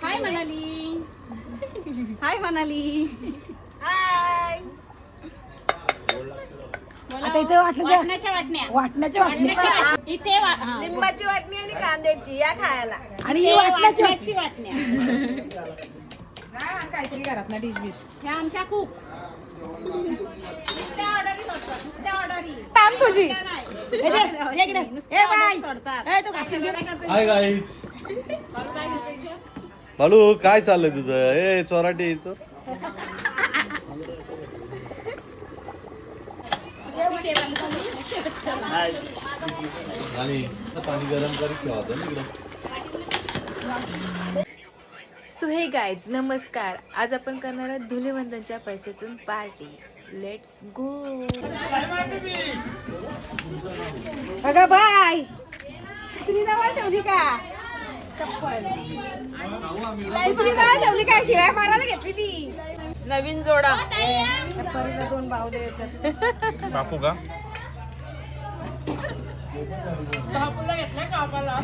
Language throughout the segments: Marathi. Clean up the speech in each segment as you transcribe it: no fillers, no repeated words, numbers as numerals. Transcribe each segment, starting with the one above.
हाय मनाली. हाय मनाली. हाय. आता इथे वाटण्याच्या वाटण्या इथे लिंबाची वाटणी आणि कांद्याची या खायला. आणि वाटण्याची वाटण्या काहीतरी घरात ना डिश बिश ह्या आमच्या खूप नुसत्या ऑर्डरी टांग तुझी बालू काय चाललंय तुझं? ए चोराटी पाणी गरम करी ठेवा. सो हे गाईज नमस्कार. आज आपण करणार आहोत धुलीवंदनच्या पैशातून पार्टी. Let's go. अगं बाय तुम्ही जवळ ठेवली का? तुम्ही जवळ ठेवली का? शिवाय मारायला घेतली ती नवीन जोडा. दोन बावले येतात. बापू का? बापूला घेतलाय कापाला.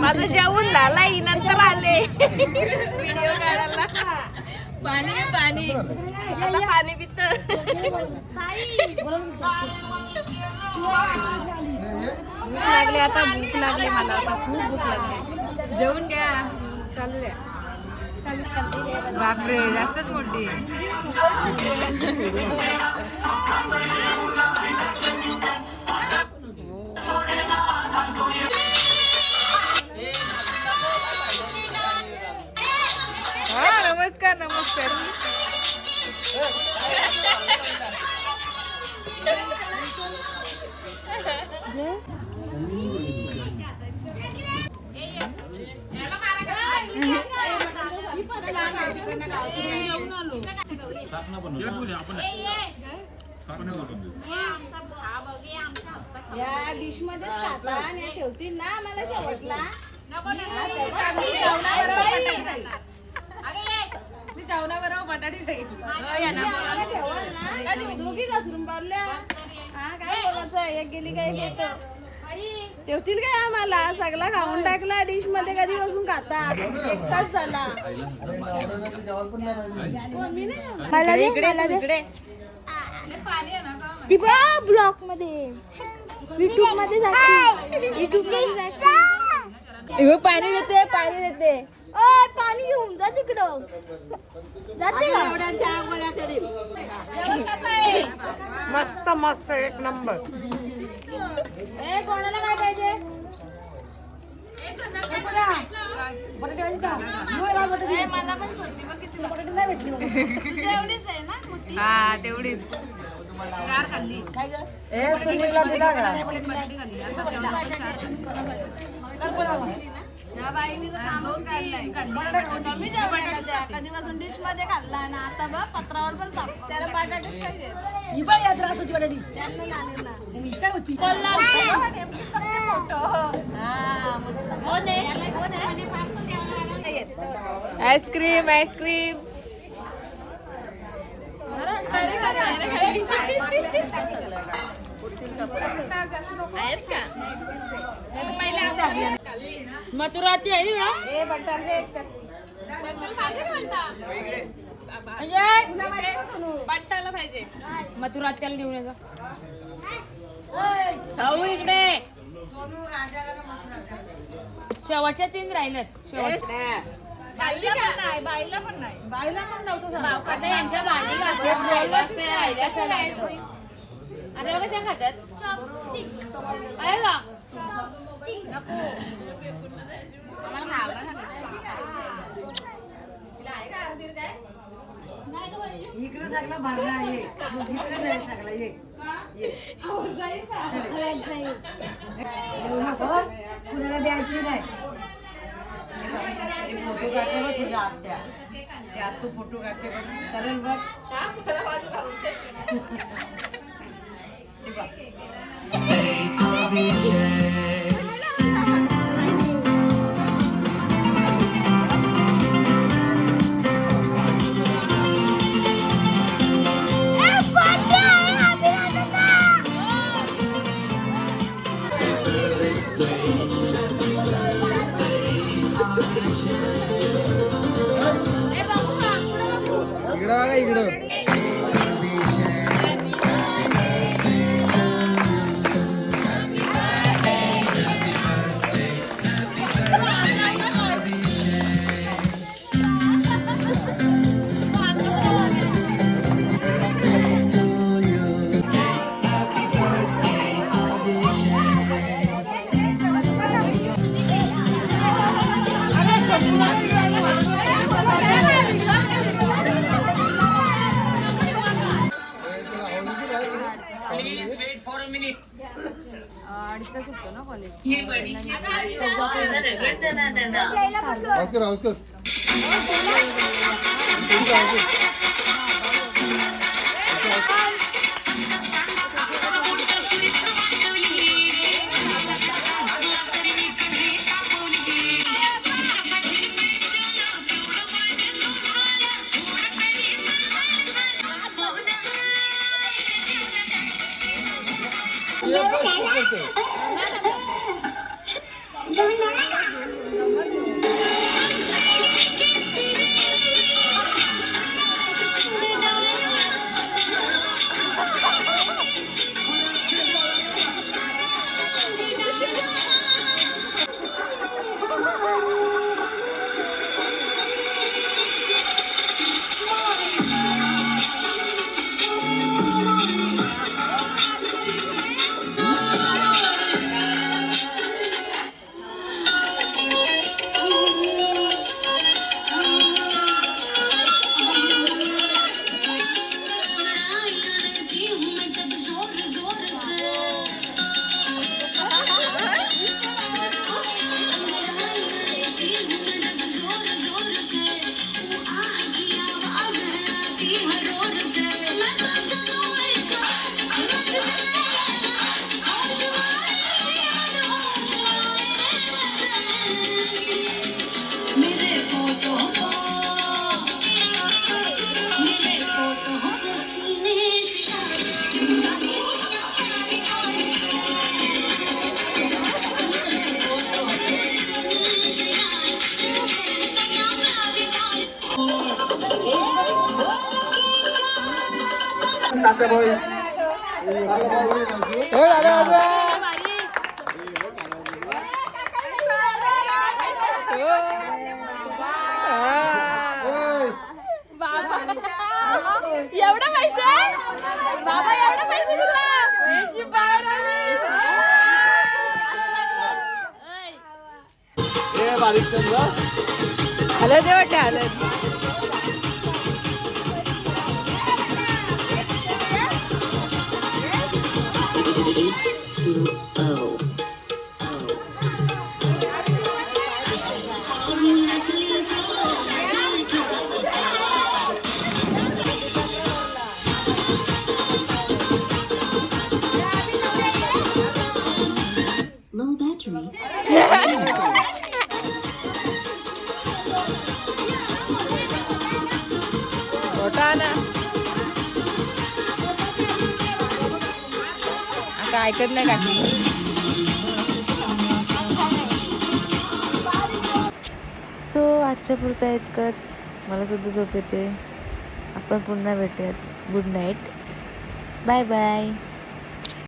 माझं जेवण झालंय नंतर आले व्हिडिओ काढायला. पाणी आता पाणी पित भूक लागली. आता भूक लागली मला. आता खूप भूक लागली. जेवून घ्या. चालू द्या. बापरे जास्तच मोठी आहे. नमस्कार नमस्कार. या डिश मध्ये खाता आणि ठेवतील ना मला शेवटला. मी जेवणाबरोबर बटाटी खाईल. दोघी घसरून पडल्या. काय बोलायचं? एक गेली काय घेतो ठेवतील काय आम्हाला? सगळा खाऊन टाकला डिश मध्ये. कधी बसून खातात. एक तास झाला. इकडे ब्लॉक मध्ये युट्यूब मध्ये पाणी देते. पाणी घेऊन जा तिकडं. जाते मस्त मस्त एक नंबर. कोणाला काय पाहिजे? मला पण छोटी मग किती बटाटे नाही भेटली. एवढीच आहे ना मोठी? हा तेवढीच. 4 खाल्ली. या बाईने तर कामच काढलंय. मी जेवणाला कधीपासून डिश मध्ये खाल्ला ना. आता बघ पत्रावर पण साप. त्याला बटाटेच पाहिजे. Ice cream ice cream. मथुराती आहे ना. बट्टाला पाहिजे. मथुरात त्याला घेऊन येजा. भाऊ इकडे. शेवटच्या 3 राहिलेत. खाल्ली का नाही? बाईला पण नव्हतं. यांच्या भांडी घातली राहिल्या सगळ्या. आता कशा खातात? आहे का? इकडे सगळं भरला आहे. इकडे सगळं कुणाला द्यायची नाही. फोटो काढते बघ तुझ्या आत्या. त्यात तू फोटो काढते बघ. चालेल बघ. अडीचला सुटतो ना कॉलेज. एवढे पैसे बाबा, एवढे पैसे दिला. हलद आहे वाटते हलद. मोठा ना आता ऐकत नाही का. सो आजच्या पुरता इतकंच. मला सुद्धा झोप येते. आपण पुन्हा भेटूयात. Good night. Bye bye.